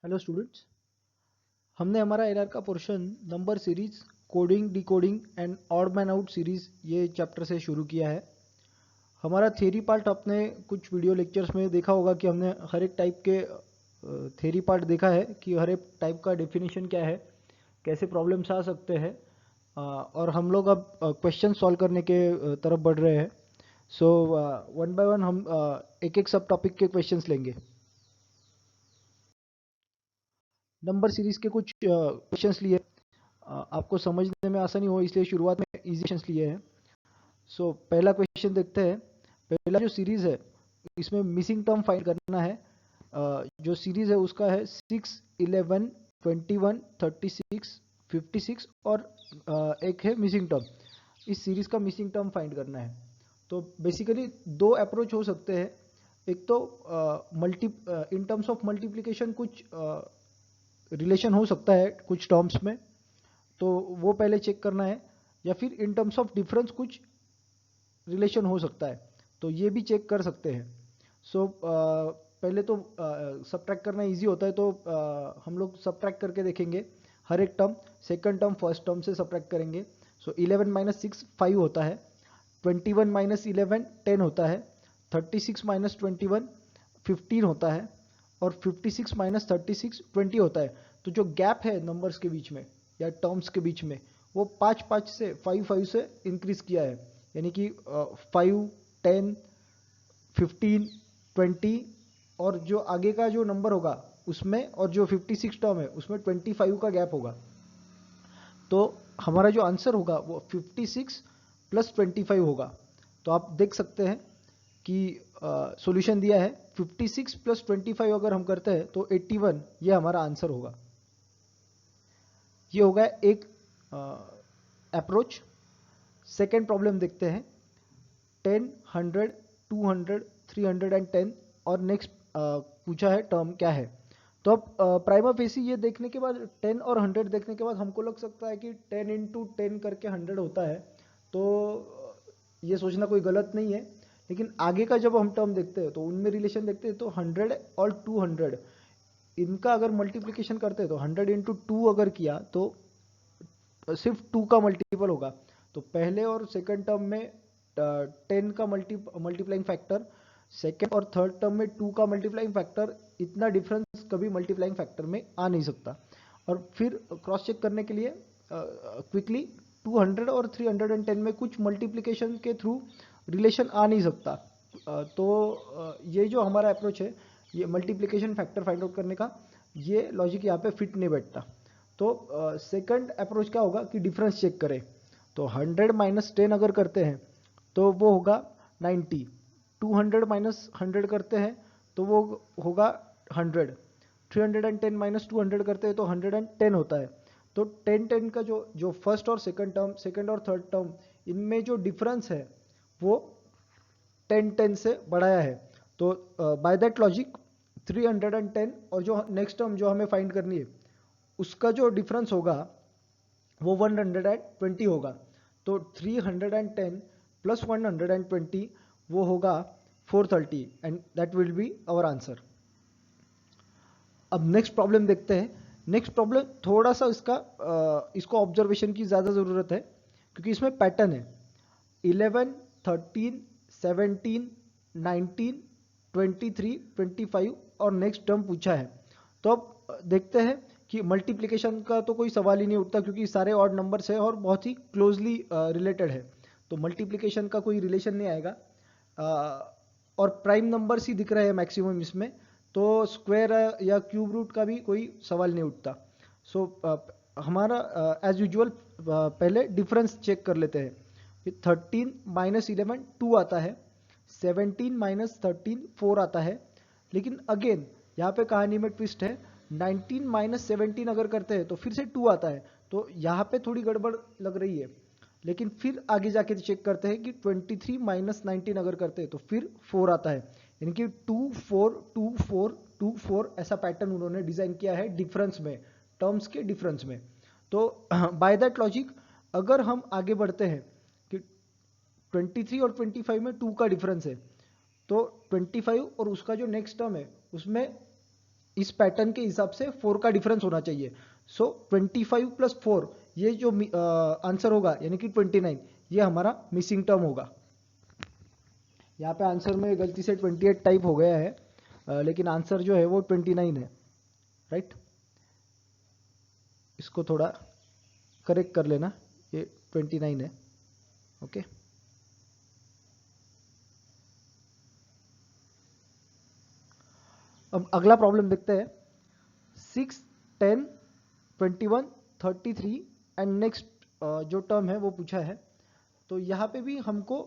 Hello students, हमने हमारा LR का portion number series, coding, decoding and odd man out series ये chapter से शुरू किया है। हमारा थ्योरी पार्ट आपने कुछ वीडियो लेक्चर्स में देखा होगा कि हमने हर एक टाइप के थ्योरी पार्ट देखा है कि हर एक टाइप का डेफिनेशन क्या है, कैसे प्रॉब्लम्स आ सकते हैं। और हम लोग अब क्वेश्चन सॉल्व करने के तरफ बढ़ रहे हैं। सो वन बाय वन हम एक एक सब टॉपिक के क्वेश्चंस लेंगे। नंबर सीरीज के कुछ क्वेश्चंस लिए आपको समझने में आसानी हो इसलिए शुरुआत में इजी क्वेश्चंस लिए हैं। सो पहला क्वेश्चन देखते हैं। पहला जो सीरीज है इसमें मिसिंग टर्म फाइंड करना है। जो सीरीज है उसका है 6, 11, 21, 36, 56 और एक है मिसिंग टर्म। इस सीरीज का मिसिंग टर्म फाइंड करना है। तो बेसिकली दो अप्रोच हो सकते हैं। एक तो इन टर्म्स ऑफ मल्टीप्लिकेशन कुछ रिलेशन हो सकता है कुछ टर्म्स में, तो वो पहले चेक करना है, या फिर इन टर्म्स ऑफ डिफरेंस कुछ रिलेशन हो सकता है, तो ये भी चेक कर सकते हैं। सो पहले तो सब्ट्रैक्ट करना इजी होता है, तो हम लोग सब्ट्रैक्ट करके देखेंगे हर एक term. Second term first term से सब्ट्रैक्ट करेंगे। सो 11 माइनस 6 5 होता है, 21 माइनस 11 10 होता है, 36 माइनस 21 15 होता है, और 56 माइनस 36 20 होता है। तो जो गैप है नंबर्स के बीच में या टर्म्स के बीच में, वो 5 से 5 से इंक्रीज किया है। यानी कि 5 10 15 20, और जो आगे का जो नंबर होगा उसमें, और जो 56 टर्म है उसमें 25 का गैप होगा। तो हमारा जो आंसर होगा वो 56 प्लस 25 होगा। तो आप देख सकते हैं कि सॉल्यूशन दिया है 56 प्लस 25 अगर हम करते हैं तो 81, ये हमारा आंसर होगा। ये होगा एक अप्रोच। सेकेंड प्रॉब्लम देखते हैं। 10, 100, 200, 310 और नेक्स्ट पूछा है टर्म क्या है। तो अब प्राइमा फेसी ये देखने के बाद, 10 और 100 देखने के बाद हमको लग सकता है कि 10 इंटू 10 करके 100 होता है। तो ये सोचना कोई गलत नहीं है। लेकिन आगे का जब हम टर्म देखते हैं तो उनमें रिलेशन देखते हैं, तो 100 और 200 इनका अगर मल्टीप्लिकेशन करते हैं तो 100 इंटू 2 अगर किया तो सिर्फ 2 का मल्टीपल होगा। तो पहले और सेकंड टर्म में 10 का मल्टीप्लाइंग फैक्टर, सेकंड और थर्ड टर्म में 2 का मल्टीप्लाइंग फैक्टर, इतना डिफरेंस कभी मल्टीप्लाइंग फैक्टर में आ नहीं सकता। और फिर क्रॉस चेक करने के लिए क्विकली 200 और 310 में कुछ मल्टीप्लिकेशन के थ्रू रिलेशन आ नहीं सकता। ये जो हमारा अप्रोच है, ये मल्टीप्लिकेशन फैक्टर फाइंड आउट करने का, ये लॉजिक यहाँ पे फिट नहीं बैठता। तो सेकंड अप्रोच क्या होगा कि डिफरेंस चेक करें। तो 100 माइनस 10 अगर करते हैं तो वो होगा 90। 200 माइनस 100 करते हैं तो वो होगा 100। 310 माइनस 200 करते हैं तो 110 होता है। तो 10 का जो फर्स्ट और सेकंड टर्म, सेकंड और थर्ड टर्म, इनमें जो डिफरेंस है वो 10 से बढ़ाया है। तो बाय दैट लॉजिक 310 और जो नेक्स्ट टर्म जो हमें फाइंड करनी है उसका जो डिफरेंस होगा वो 120 होगा। तो 310 प्लस 120 वो होगा 430, and that will be our answer. अब नेक्स्ट प्रॉब्लम देखते हैं। नेक्स्ट प्रॉब्लम थोड़ा सा इसको ऑब्जर्वेशन की ज़्यादा ज़रूरत है, क्योंकि इसमें पैटर्न है। 11, 13, 17, 19, 23, 25 और नेक्स्ट टर्म पूछा है। तो अब देखते हैं कि मल्टीप्लिकेशन का तो कोई सवाल ही नहीं उठता, क्योंकि सारे ऑड नंबर्स है और बहुत ही क्लोजली रिलेटेड है। तो मल्टीप्लिकेशन का कोई रिलेशन नहीं आएगा। और प्राइम नंबर्स ही दिख रहे हैं मैक्सिमम इसमें, तो स्क्वायर या क्यूब रूट का भी कोई सवाल नहीं उठता। सो हमारा एज यूजुअल पहले डिफरेंस चेक कर लेते हैं। 13 माइनस 11 2 आता है, 17 माइनस 13 4 आता है। लेकिन अगेन यहाँ पे कहानी में ट्विस्ट है। 19 माइनस 17 अगर करते हैं तो फिर से 2 आता है। तो यहाँ पे थोड़ी गड़बड़ लग रही है। लेकिन फिर आगे जाके चेक करते हैं कि 23 माइनस 19 अगर करते हैं तो फिर 4 आता है। यानी कि 2 4 2 4 2 4 ऐसा पैटर्न उन्होंने डिजाइन किया है डिफरेंस में, टर्म्स के डिफरेंस में। तो बाय दैट लॉजिक अगर हम आगे बढ़ते हैं कि 23 और 25 में 2 का डिफरेंस है, तो 25 और उसका जो नेक्स्ट टर्म है उसमें इस पैटर्न के हिसाब से 4 का डिफरेंस होना चाहिए। सो 25 प्लस 4 ये जो आंसर होगा यानी कि 29, ये हमारा मिसिंग टर्म होगा। यहाँ पे आंसर में गलती से 28 टाइप हो गया है, लेकिन आंसर जो है वो 29 है, राइट। इसको थोड़ा करेक्ट कर लेना, ये 29 है, ओके। अब अगला प्रॉब्लम देखते हैं। 6, 10, 21, 33 एंड नेक्स्ट जो टर्म है वो पूछा है। तो यहाँ पे भी हमको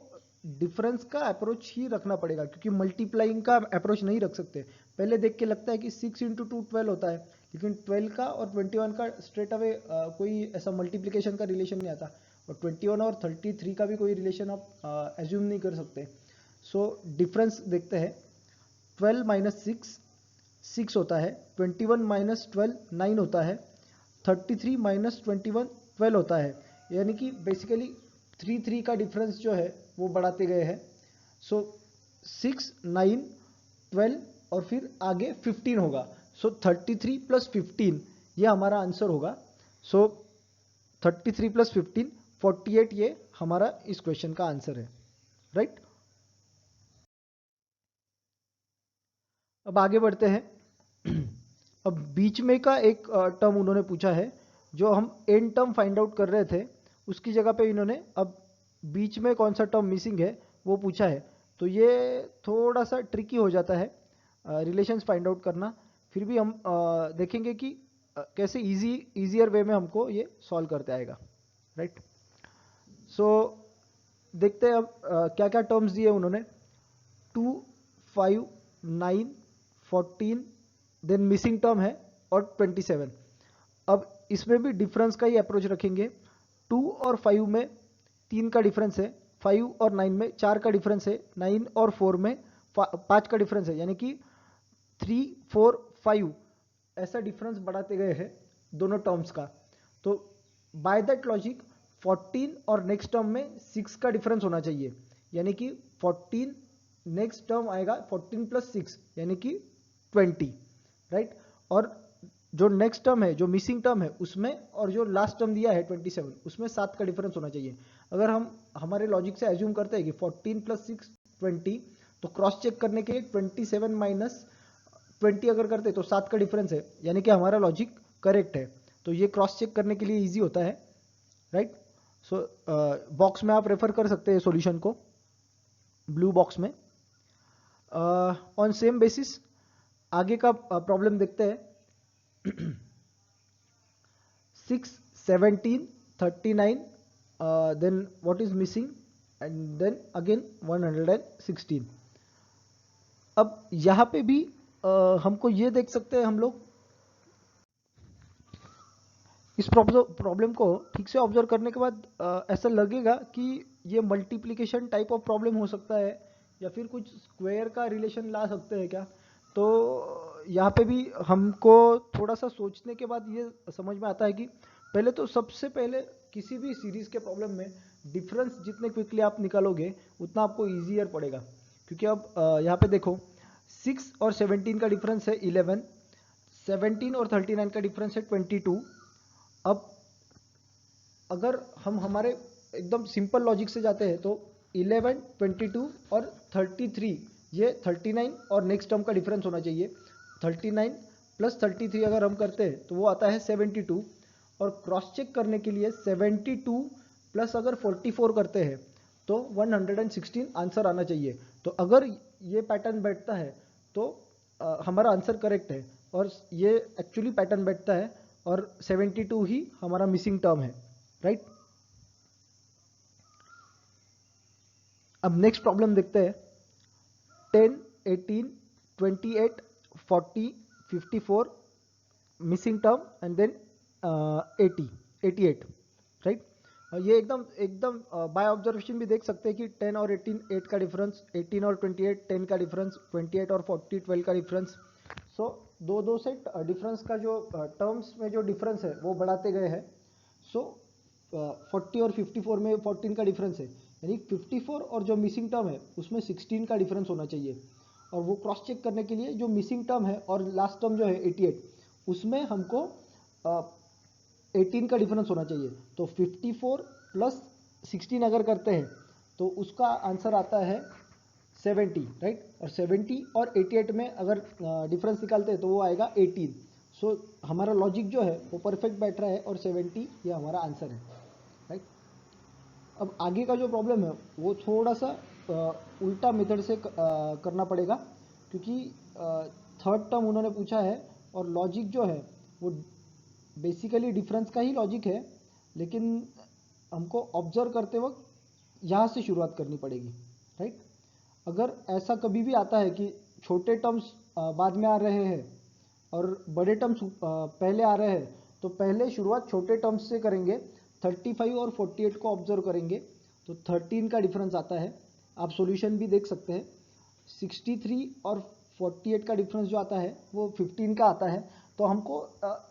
डिफरेंस का अप्रोच ही रखना पड़ेगा, क्योंकि मल्टीप्लाइंग का अप्रोच नहीं रख सकते। पहले देख के लगता है कि 6 इंटू 2 12 होता है, लेकिन 12 का और 21 का स्ट्रेट अवे कोई ऐसा मल्टीप्लिकेशन का रिलेशन नहीं आता, और 21 और 33 का भी कोई रिलेशन आप एज्यूम नहीं कर सकते। सो डिफरेंस देखते हैं। 12 माइनस 6 होता है, 21 माइनस 12 9 होता है, 33 माइनस 21 12 होता है। यानी कि बेसिकली 3 का डिफरेंस जो है वो बढ़ाते गए हैं। सो 6, 9, 12 और फिर आगे 15 होगा। सो 33 प्लस 15 ये हमारा आंसर होगा। सो 33 प्लस 15 48 ये हमारा इस क्वेश्चन का आंसर है, राइट। अब आगे बढ़ते हैं। अब बीच में का एक टर्म उन्होंने पूछा है, जो हम एंड टर्म फाइंड आउट कर रहे थे उसकी जगह पे इन्होंने अब बीच में कौन सा टर्म मिसिंग है वो पूछा है। तो ये थोड़ा सा ट्रिकी हो जाता है रिलेशंस फाइंड आउट करना। फिर भी हम देखेंगे कि कैसे ईजियर वे में हमको ये सॉल्व करते आएगा, राइट। सो देखते हैं अब क्या क्या टर्म्स दिए उन्होंने। 2, 5, 9, 14, देन मिसिंग टर्म है और 27। अब इसमें भी डिफरेंस का ही अप्रोच रखेंगे। 2 और 5 में 3 का डिफरेंस है, 5 और 9 में 4 का डिफरेंस है, 9 और 4 में 5 का डिफरेंस है, यानी कि 3, 4, 5 ऐसा डिफरेंस बढ़ाते गए हैं दोनों टर्म्स का। तो बाय दैट लॉजिक 14 और नेक्स्ट टर्म में 6 का डिफरेंस होना चाहिए, यानी कि 14 नेक्स्ट टर्म आएगा 14 प्लस 6 यानी कि 20, राइट। और जो नेक्स्ट टर्म है, जो मिसिंग टर्म है उसमें, और जो लास्ट टर्म दिया है 27 उसमें 7 का डिफरेंस होना चाहिए। अगर हम हमारे लॉजिक से एज्यूम करते हैं कि 14 प्लस 6 20, तो क्रॉस चेक करने के लिए 27 माइनस 20 अगर करते तो 7 का डिफरेंस है, यानी कि हमारा लॉजिक करेक्ट है। तो ये क्रॉस चेक करने के लिए ईजी होता है, राइट। सो बॉक्स में आप रेफर कर सकते हैं सॉल्यूशन को, ब्लू बॉक्स में। ऑन सेम बेसिस आगे का प्रॉब्लम देखते हैं। 6, 17, 39, then what is missing, and then again 116। अब यहाँ पे भी हमको ये देख सकते हैं हम लोग, इस प्रॉब्लम को ठीक से ऑब्जर्व करने के बाद ऐसा लगेगा कि ये मल्टीप्लिकेशन टाइप ऑफ प्रॉब्लम हो सकता है, या फिर कुछ स्क्वायर का रिलेशन ला सकते हैं क्या। तो यहाँ पे भी हमको थोड़ा सा सोचने के बाद ये समझ में आता है कि पहले तो सबसे पहले किसी भी सीरीज के प्रॉब्लम में डिफरेंस जितने क्विकली आप निकालोगे उतना आपको ईजियर पड़ेगा। क्योंकि अब यहाँ पे देखो 6 और 17 का डिफरेंस है 11, 17 और 39 का डिफरेंस है 22। अब अगर हम हमारे एकदम सिंपल लॉजिक से जाते हैं तो 11, 22 और 33 ये 39 और नेक्स्ट टर्म का डिफरेंस होना चाहिए। 39 प्लस 33 अगर हम करते हैं तो वो आता है 72, और क्रॉस चेक करने के लिए 72 प्लस अगर 44 करते हैं तो 116 आंसर आना चाहिए। तो अगर ये पैटर्न बैठता है तो हमारा आंसर करेक्ट है, और ये एक्चुअली पैटर्न बैठता है, और 72 ही हमारा मिसिंग टर्म है, राइट। अब नेक्स्ट प्रॉब्लम देखते हैं। 10, 18, 28, 40, 54 missing term and then 80, 88, right. ये एकदम एकदम बाय ऑब्जर्वेशन भी देख सकते हैं कि 10 और 18 8 का डिफरेंस, 18 और 28 10 का डिफरेंस, 28 और 40 12 का डिफरेंस। सो दो से डिफरेंस का जो टर्म्स में जो डिफरेंस है वो बढ़ाते गए हैं। सो 40 और 54 में 14 का डिफरेंस है, यानी 54 और जो मिसिंग टर्म है उसमें 16 का डिफरेंस होना चाहिए। और वो क्रॉस चेक करने के लिए जो मिसिंग टर्म है और लास्ट टर्म जो है 88, उसमें हमको 18 का डिफरेंस होना चाहिए। तो 54 प्लस 16 अगर करते हैं तो उसका आंसर आता है 70, राइट। और 70 और 88 में अगर डिफरेंस निकालते हैं तो वो आएगा 18। सो हमारा लॉजिक जो है वो परफेक्ट बैठ रहा है और 70 ये हमारा आंसर है, राइट। अब आगे का जो प्रॉब्लम है वो थोड़ा सा उल्टा मेथड से करना पड़ेगा, क्योंकि थर्ड टर्म उन्होंने पूछा है और लॉजिक जो है वो बेसिकली डिफरेंस का ही लॉजिक है, लेकिन हमको ऑब्जर्व करते वक्त यहाँ से शुरुआत करनी पड़ेगी, राइट। अगर ऐसा कभी भी आता है कि छोटे टर्म्स बाद में आ रहे हैं और बड़े टर्म्स पहले आ रहे हैं, तो पहले शुरुआत छोटे टर्म्स से करेंगे। 35 और 48 को ऑब्जर्व करेंगे तो 13 का डिफरेंस आता है। आप सॉल्यूशन भी देख सकते हैं। 63 और 48 का डिफरेंस जो आता है वो 15 का आता है। तो हमको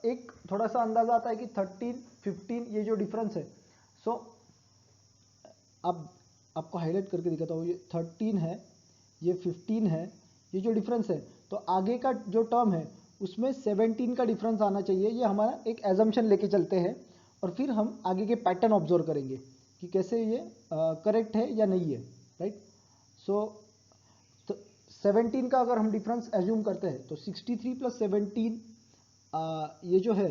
एक थोड़ा सा अंदाज़ा आता है कि 13, 15 ये जो डिफरेंस है, सो अब आपको हाईलाइट करके दिखाता हूँ। ये 13 है, ये 15 है, ये जो डिफरेंस है, तो आगे का जो टर्म है उसमें 17 का डिफरेंस आना चाहिए। ये हमारा एक एजम्पशन लेके चलते हैं और फिर हम आगे के पैटर्न ऑब्जर्व करेंगे कि कैसे ये करेक्ट है या नहीं है, राइट। सो 17 का अगर हम डिफरेंस एज्यूम करते हैं तो 63 प्लस 17 ये जो है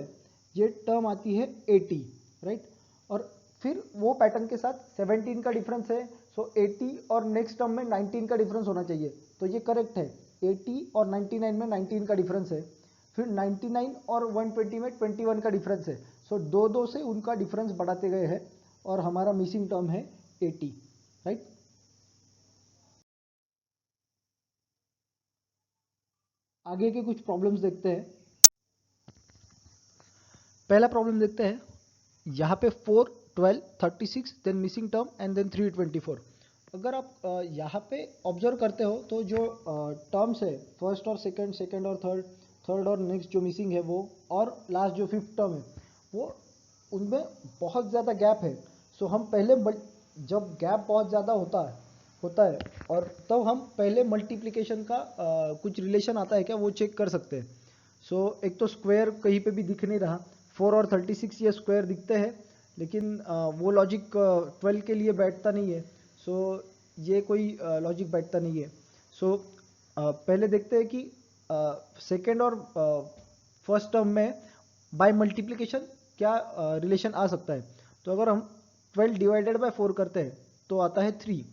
ये टर्म आती है 80, राइट। और फिर वो पैटर्न के साथ 17 का डिफरेंस है, सो 80 और नेक्स्ट टर्म में 19 का डिफरेंस होना चाहिए, तो ये करेक्ट है। 80 और 99 में 19 का डिफरेंस है। फिर 99 और 120 में 21 का डिफरेंस है। सो दो दो से उनका डिफरेंस बढ़ाते गए हैं और हमारा मिसिंग टर्म है 80, राइट। आगे के कुछ प्रॉब्लम्स देखते हैं। पहला प्रॉब्लम देखते हैं। यहाँ पे 4, 12, 36 then missing term and then 324। अगर आप यहाँ पे ऑब्जर्व करते हो तो जो टर्म्स है फर्स्ट और सेकंड, सेकंड और थर्ड, थर्ड और नेक्स्ट जो मिसिंग है वो, और लास्ट जो फिफ्थ टर्म है वो, उनमें बहुत ज़्यादा गैप है। सो हम पहले जब गैप बहुत ज़्यादा होता है और तब हम पहले मल्टीप्लिकेशन का कुछ रिलेशन आता है क्या वो चेक कर सकते हैं। सो एक तो स्क्वायर कहीं पे भी दिख नहीं रहा। 4 और 36 ये स्क्वायर दिखते हैं, लेकिन वो लॉजिक 12 के लिए बैठता नहीं है। सो ये कोई लॉजिक बैठता नहीं है। सो पहले देखते हैं कि सेकेंड और फर्स्ट टर्म में बाय मल्टीप्लिकेशन क्या रिलेशन आ सकता है। तो अगर हम 12 डिवाइडेड बाय 4 करते हैं तो आता है 3,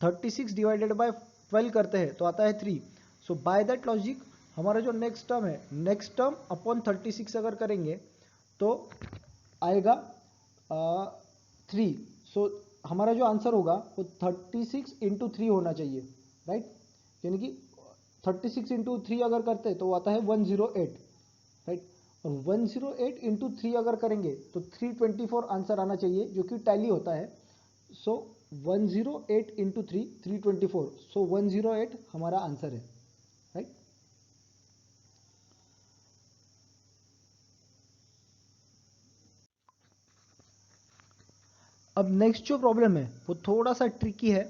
36 डिवाइडेड बाय 12 करते हैं तो आता है 3। सो बाय दैट लॉजिक हमारा जो नेक्स्ट टर्म है, नेक्स्ट टर्म अपॉन 36 अगर करेंगे तो आएगा 3। सो हमारा जो आंसर होगा वो 36 इंटू 3 होना चाहिए, राइट। यानी कि 36 इंटू 3 अगर करते हैं तो आता है 108, राइट। और 108 इंटू 3 अगर करेंगे तो 324 आंसर आना चाहिए, जो कि टैली होता है। सो 108 इंटू 3 324, सो 108 हमारा आंसर है, राइट। अब नेक्स्ट जो प्रॉब्लम है वो थोड़ा सा ट्रिकी है,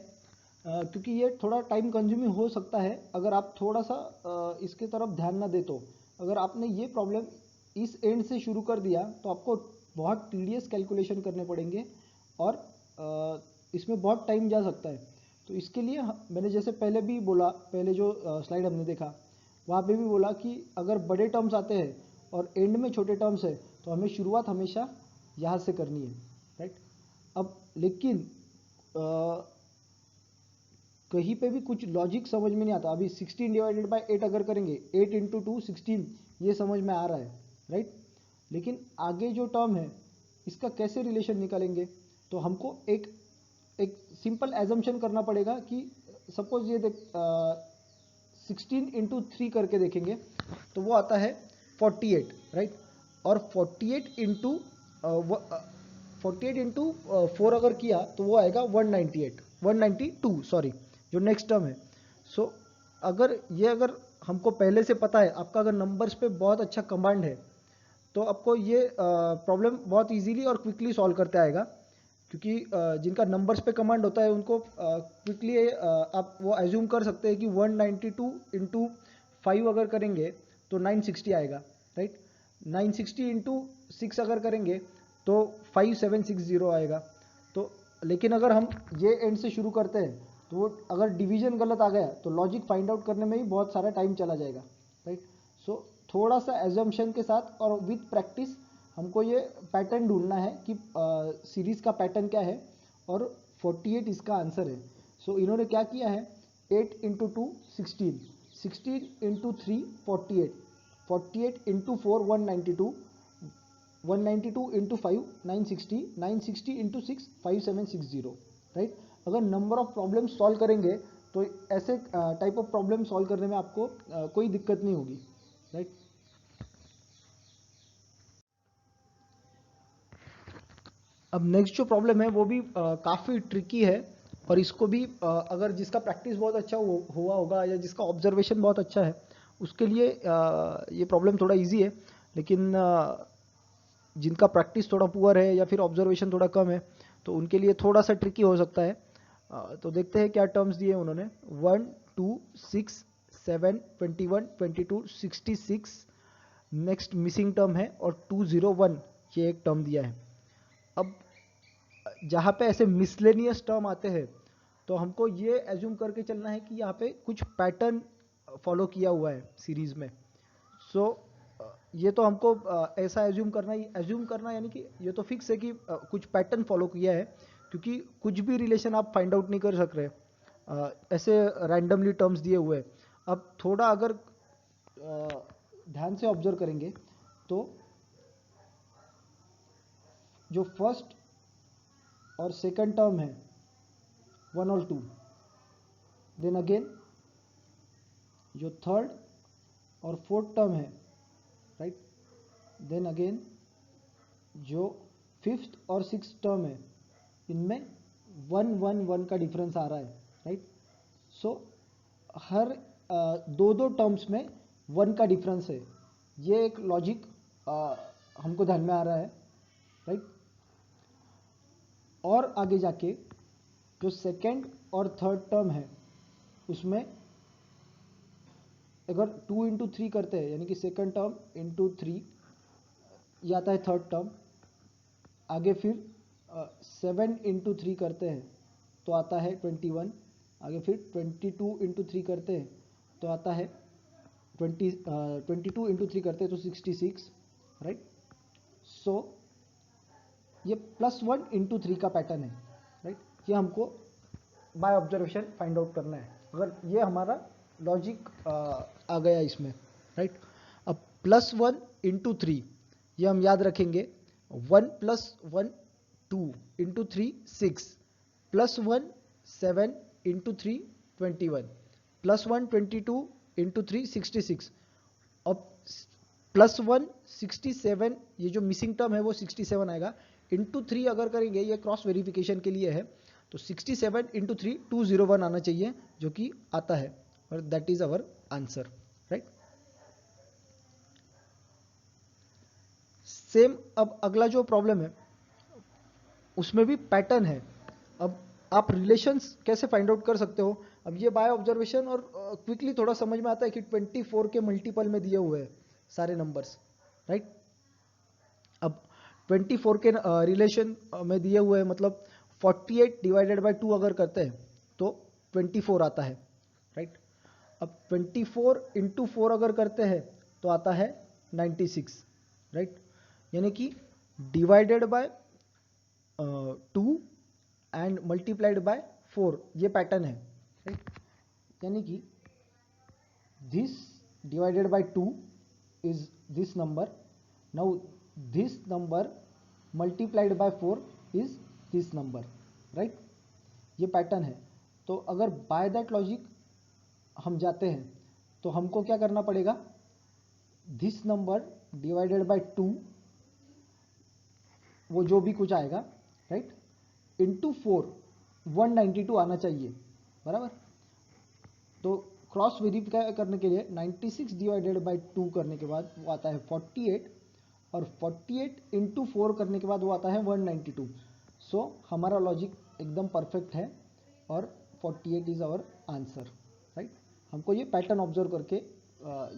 क्योंकि ये थोड़ा टाइम कंज्यूमिंग हो सकता है अगर आप थोड़ा सा इसके तरफ ध्यान ना दे। तो अगर आपने ये प्रॉब्लम इस एंड से शुरू कर दिया तो आपको बहुत टीडियस कैलकुलेशन करने पड़ेंगे और इसमें बहुत टाइम जा सकता है। तो इसके लिए मैंने जैसे पहले भी बोला, पहले जो स्लाइड हमने देखा वहाँ पे भी बोला कि अगर बड़े टर्म्स आते हैं और एंड में छोटे टर्म्स है तो हमें शुरुआत हमेशा यहाँ से करनी है, राइट। अब लेकिन कहीं पे भी कुछ लॉजिक समझ में नहीं आता। अभी 16 डिवाइडेड बाय 8 अगर करेंगे, 8 इंटू 2 16, ये समझ में आ रहा है, राइट। लेकिन आगे जो टर्म है इसका कैसे रिलेशन निकालेंगे, तो हमको एक सिंपल एजम्पशन करना पड़ेगा कि सपोज ये 16 इंटू 3 करके देखेंगे तो वो आता है 48, राइट। और 48 इंटू 4 अगर किया तो वो आएगा 192, सॉरी, जो नेक्स्ट टर्म है। सो अगर हमको पहले से पता है, आपका अगर नंबर्स पे बहुत अच्छा कमांड है तो आपको ये प्रॉब्लम बहुत इजीली और क्विकली सॉल्व करते आएगा। क्योंकि जिनका नंबर्स पे कमांड होता है उनको क्विकली आप वो एज्यूम कर सकते हैं कि 192 इंटू 5 अगर करेंगे तो 960 आएगा, राइट। 960 इंटू 6 अगर करेंगे तो 5760 आएगा। तो लेकिन अगर हम ये एंड से शुरू करते हैं तो अगर डिवीजन गलत आ गया तो लॉजिक फाइंड आउट करने में ही बहुत सारा टाइम चला जाएगा, राइट। सो थोड़ा सा एजम्पशन के साथ और विथ प्रैक्टिस हमको ये पैटर्न ढूंढना है कि सीरीज़ का पैटर्न क्या है, और 48 इसका आंसर है। सो इन्होंने क्या किया है, 8 into 2 16, 16 into 3 48, 48 into 4 192, 192 into 5 960, 960 into 6 5760, right. अगर नंबर ऑफ प्रॉब्लम सॉल्व करेंगे तो ऐसे टाइप ऑफ प्रॉब्लम सॉल्व करने में आपको कोई दिक्कत नहीं होगी, राइट। अब नेक्स्ट जो प्रॉब्लम है वो भी काफ़ी ट्रिकी है, और इसको भी अगर जिसका प्रैक्टिस बहुत अच्छा हुआ होगा या जिसका ऑब्जर्वेशन बहुत अच्छा है उसके लिए ये प्रॉब्लम थोड़ा इजी है, लेकिन जिनका प्रैक्टिस थोड़ा पुअर है या फिर ऑब्जर्वेशन थोड़ा कम है तो उनके लिए थोड़ा सा ट्रिकी हो सकता है। तो देखते हैं क्या टर्म्स दिए उन्होंने। 1 2 6 7 21 22 66 नेक्स्ट मिसिंग टर्म है, और 201 ये एक टर्म दिया है। अब जहाँ पे ऐसे मिसलेनियस टर्म आते हैं तो हमको ये एज्यूम करके चलना है कि यहाँ पे कुछ पैटर्न फॉलो किया हुआ है सीरीज में। सो ये तो हमको ऐसा एज्यूम करना यानी कि ये तो फिक्स है कि कुछ पैटर्न फॉलो किया है, क्योंकि कुछ भी रिलेशन आप फाइंड आउट नहीं कर सक रहे ऐसे रैंडमली टर्म्स दिए हुए। अब थोड़ा अगर ध्यान से ऑब्जर्व करेंगे तो जो फर्स्ट और सेकंड टर्म है 1 और 2, देन अगेन जो थर्ड और फोर्थ टर्म है, राइट, देन अगेन जो फिफ्थ और सिक्स टर्म है, इनमें 1 1 1 का डिफरेंस आ रहा है, राइट। सो हर दो दो टर्म्स में 1 का डिफरेंस है। ये एक लॉजिक हमको ध्यान में आ रहा है, राइट। और आगे जाके जो सेकेंड और थर्ड टर्म है उसमें अगर 2 इंटू 3 करते हैं यानी कि सेकेंड टर्म इंटू 3 ये आता है थर्ड टर्म। आगे फिर 7 इंटू 3 करते हैं तो आता है 21। आगे फिर 22 इंटू 3 करते हैं तो आता है 22 इंटू 3 करते हैं तो 66, राइट। सो ये +1 इंटू 3 का पैटर्न है, राइट। ये हमको बाय ऑब्जर्वेशन फाइंड आउट करना है। अगर ये हमारा लॉजिक आ गया इसमें, राइट। अब +1 इंटू 3 ये हम याद रखेंगे। 1 + 1 2 इंटू 3 6 +1 7 इंटू 3 21 +1 22 इंटू 3 66। अब +1 67, ये जो मिसिंग टर्म है वो 67 आएगा। इंटू 3 अगर करेंगे, ये क्रॉस वेरिफिकेशन के लिए है, तो 67 इंटू 3 201 आना चाहिए, जो कि आता है, और that is our answer, right. Same अब अगला जो प्रॉब्लम है उसमें भी पैटर्न है। अब आप रिलेशंस कैसे फाइंड आउट कर सकते हो? अब ये बाय ऑब्जर्वेशन और क्विकली थोड़ा समझ में आता है कि 24 के मल्टीपल में दिए हुए हैं सारे नंबर्स, राइट। अब 24 के रिलेशन में दिए हुए हैं, मतलब 48 डिवाइडेड बाय 2 अगर करते हैं तो 24 आता है, राइट। अब 24 इंटू 4 अगर करते हैं तो आता है 96, राइट। यानी कि divided by 2 and multiplied by 4 ये पैटर्न है, राइट। यानी कि this divided by 2 is this number. Now this number multiplied by 4 is this number, right? ये पैटर्न है। तो अगर बाय दैट लॉजिक हम जाते हैं तो हमको क्या करना पड़ेगा, दिस नंबर डिवाइडेड बाय 2 वो जो भी कुछ आएगा, राइट, इंटू 4 192 आना चाहिए, बराबर। तो क्रॉस वेरीफाई करने के लिए 96 डिवाइडेड बाय 2 करने के बाद वो आता है 48, और 48 इंटू 4 करने के बाद वो आता है 192। सो हमारा लॉजिक एकदम परफेक्ट है और 48 इज़ आवर आंसर, राइट। हमको ये पैटर्न ऑब्जर्व करके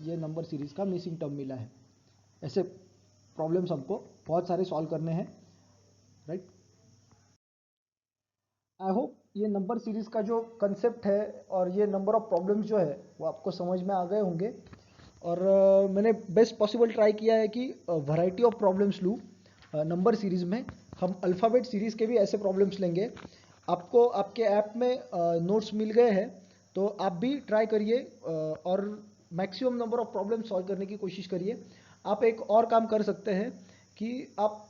ये नंबर सीरीज़ का मिसिंग टर्म मिला है। ऐसे प्रॉब्लम्स हमको बहुत सारे सॉल्व करने हैं, राइट। आई होप ये नंबर सीरीज़ का जो कंसेप्ट है और ये नंबर ऑफ प्रॉब्लम्स जो है वो आपको समझ में आ गए होंगे। और मैंने बेस्ट पॉसिबल ट्राई किया है कि वैरायटी ऑफ प्रॉब्लम्स लूँ नंबर सीरीज़ में। हम अल्फ़ाबेट सीरीज़ के भी ऐसे प्रॉब्लम्स लेंगे। आपको आपके ऐप में नोट्स मिल गए हैं, तो आप भी ट्राई करिए और maximum number of problem solve करने की कोशिश करिए। आप एक और काम कर सकते हैं कि आप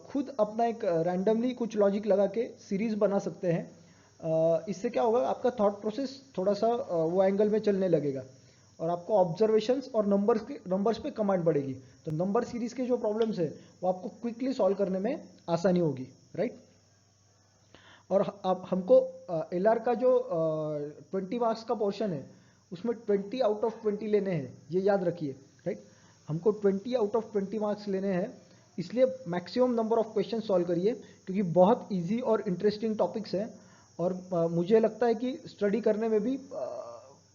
खुद अपना एक रैंडमली कुछ लॉजिक लगा के सीरीज़ बना सकते हैं। इससे क्या होगा, आपका थॉट प्रोसेस थोड़ा सा वो एंगल में चलने लगेगा और आपको ऑब्जर्वेशंस और नंबर्स पे कमांड बढ़ेगी। तो नंबर सीरीज़ के जो प्रॉब्लम्स है वो आपको क्विकली सॉल्व करने में आसानी होगी, राइट। और अब हमको एलआर का जो 20 मार्क्स का पोर्शन है उसमें 20 आउट ऑफ 20 लेने हैं, ये याद रखिए, राइट। हमको 20 आउट ऑफ 20 मार्क्स लेने हैं, इसलिए maximum number of question solve करिए क्योंकि बहुत इजी और इंटरेस्टिंग टॉपिक्स हैं। और मुझे लगता है कि स्टडी करने में भी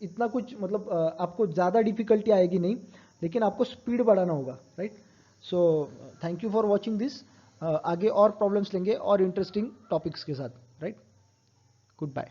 इतना कुछ मतलब आपको ज़्यादा डिफिकल्टी आएगी नहीं, लेकिन आपको स्पीड बढ़ाना होगा, right. So thank you for watching this. आगे और प्रॉब्लम्स लेंगे और इंटरेस्टिंग टॉपिक्स के साथ, राइट। Good bye.